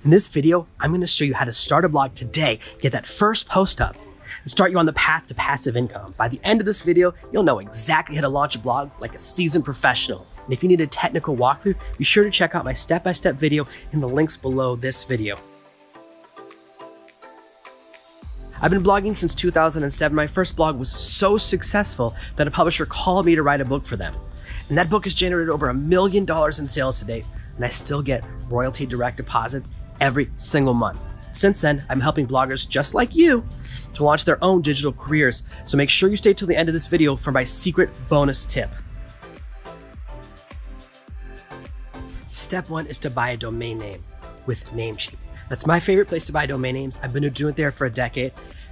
In this video, I'm going to show you how to start a blog today, get that first post up, and start you on the path to passive income. By the end of this video, you'll know exactly how to launch a blog like a seasoned professional. And if you need a technical walkthrough, be sure to check out my step-by-step video in the links below this video. I've been blogging since 2007. My first blog was so successful that a publisher called me to write a book for them. And that book has generated over $1 million in sales to date, and I still get royalty direct deposits every single month. Since then, I'm helping bloggers just like you to launch their own digital careers. So make sure you stay till the end of this video for my secret bonus tip. Step 1 is to buy a domain name with Namecheap. That's my favorite place to buy domain names. I've been doing it there for a decade,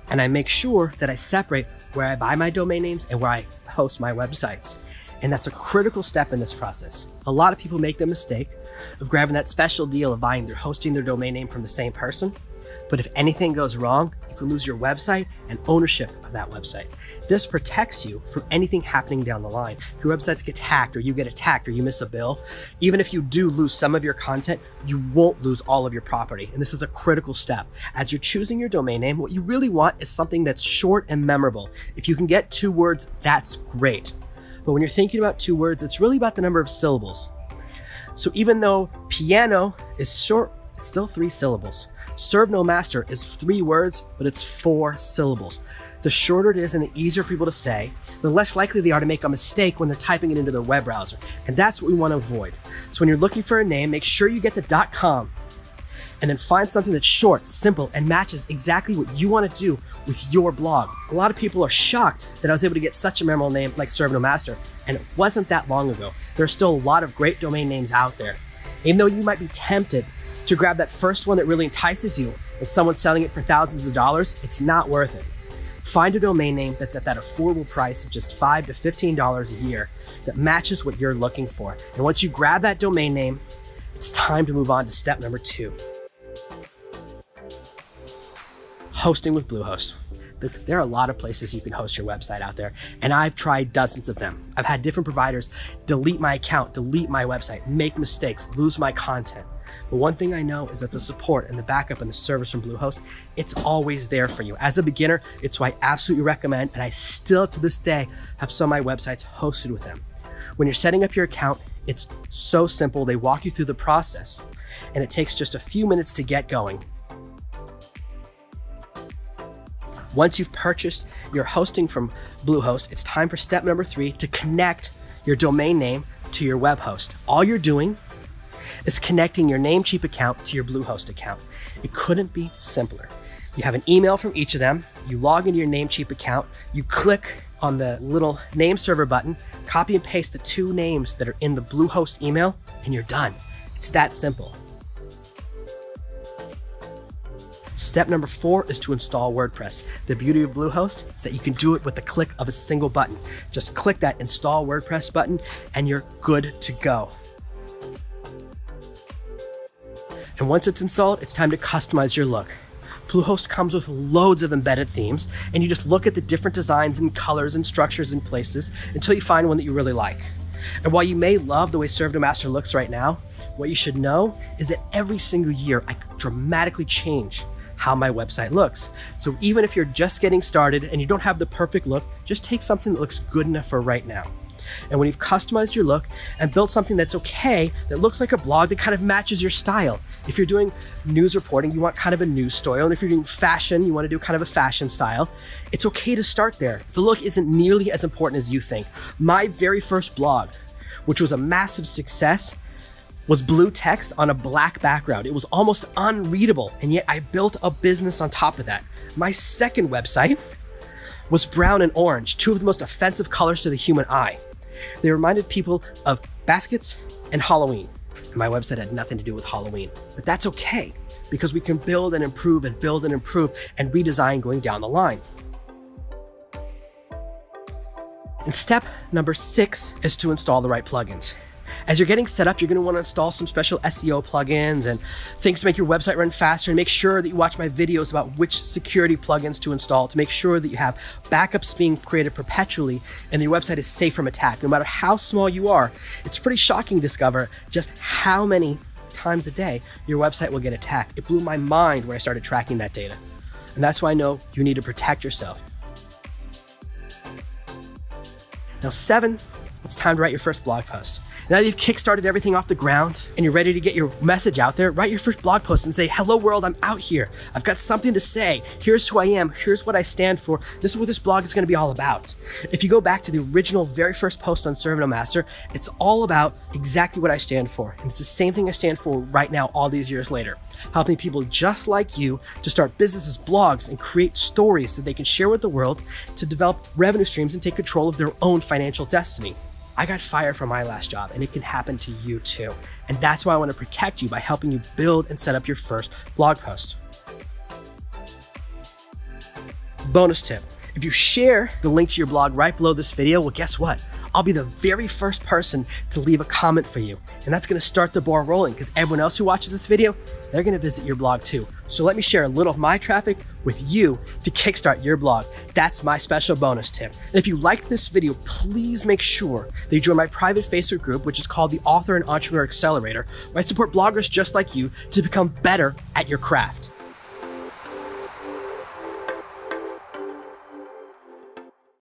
and I make sure that I separate where I buy my domain names and where I host my websites. And that's a critical step in this process. A lot of people make the mistake of grabbing that special deal of hosting their domain name from the same person. But if anything goes wrong, you can lose your website and ownership of that website. This protects you from anything happening down the line. If your websites get hacked or you get attacked or you miss a bill, even if you do lose some of your content, you won't lose all of your property. And this is a critical step. As you're choosing your domain name, what you really want is something that's short and memorable. If you can get 2 words, that's great. But when you're thinking about 2 words, it's really about the number of syllables. So even though piano is short, it's still 3 syllables. Serve no master is 3 words, but it's 4 syllables. The shorter it is and the easier for people to say, the less likely they are to make a mistake when they're typing it into their web browser. And that's what we want to avoid. So when you're looking for a name, make sure you get the .com and then find something that's short, simple, and matches exactly what you want to do with your blog. A lot of people are shocked that I was able to get such a memorable name like Serve No Master, and it wasn't that long ago. There are still a lot of great domain names out there. Even though you might be tempted to grab that first one that really entices you and someone's selling it for thousands of dollars, it's not worth it. Find a domain name that's at that affordable price of just $5 to $15 a year that matches what you're looking for. And once you grab that domain name, it's time to move on to step number 2. Hosting with Bluehost. There are a lot of places you can host your website out there, and I've tried dozens of them. I've had different providers delete my account, delete my website, make mistakes, lose my content. But one thing I know is that the support and the backup and the service from Bluehost, it's always there for you. As a beginner, it's why I absolutely recommend, and I still to this day have some of my websites hosted with them. When you're setting up your account, it's so simple. They walk you through the process, and it takes just a few minutes to get going. Once you've purchased your hosting from Bluehost, it's time for step number 3 to connect your domain name to your web host. All you're doing is connecting your Namecheap account to your Bluehost account. It couldn't be simpler. You have an email from each of them, you log into your Namecheap account, you click on the little name server button, copy and paste the 2 names that are in the Bluehost email, and you're done. It's that simple. Step number 4 is to install WordPress. The beauty of Bluehost is that you can do it with the click of a single button. Just click that install WordPress button and you're good to go. And once it's installed, it's time to customize your look. Bluehost comes with loads of embedded themes, and you just look at the different designs and colors and structures and places until you find one that you really like. And while you may love the way Serve No Master looks right now, what you should know is that every single year I dramatically change how my website looks. So even if you're just getting started and you don't have the perfect look, just take something that looks good enough for right now. And when you've customized your look and built something that's okay, that looks like a blog that kind of matches your style. If you're doing news reporting, you want kind of a news style. And if you're doing fashion, you want to do kind of a fashion style. It's okay to start there. The look isn't nearly as important as you think. My very first blog, which was a massive success, was blue text on a black background. It was almost unreadable, and yet I built a business on top of that. My second website was brown and orange, 2 of the most offensive colors to the human eye. They reminded people of baskets and Halloween. And my website had nothing to do with Halloween, but that's okay because we can build and improve and build and improve and redesign going down the line. And step number 6 is to install the right plugins. As you're getting set up, you're going to want to install some special SEO plugins and things to make your website run faster, and make sure that you watch my videos about which security plugins to install to make sure that you have backups being created perpetually and your website is safe from attack. No matter how small you are, it's pretty shocking to discover just how many times a day, your website will get attacked. It blew my mind when I started tracking that data. And that's why I know you need to protect yourself. Now 7, it's time to write your first blog post. Now that you've kickstarted everything off the ground and you're ready to get your message out there, write your first blog post and say, hello world, I'm out here. I've got something to say. Here's who I am. Here's what I stand for. This is what this blog is going to be all about. If you go back to the original very first post on Serve No Master, it's all about exactly what I stand for. And it's the same thing I stand for right now, all these years later. Helping people just like you to start businesses, blogs, and create stories that they can share with the world to develop revenue streams and take control of their own financial destiny. I got fired from my last job, and it can happen to you too. And that's why I want to protect you by helping you build and set up your first blog post. Bonus tip. If you share the link to your blog right below this video, well, guess what? I'll be the very first person to leave a comment for you. And that's going to start the ball rolling because everyone else who watches this video, they're going to visit your blog too. So let me share a little of my traffic with you to kickstart your blog. That's my special bonus tip. And if you liked this video, please make sure that you join my private Facebook group, which is called the Author and Entrepreneur Accelerator, where I support bloggers just like you to become better at your craft.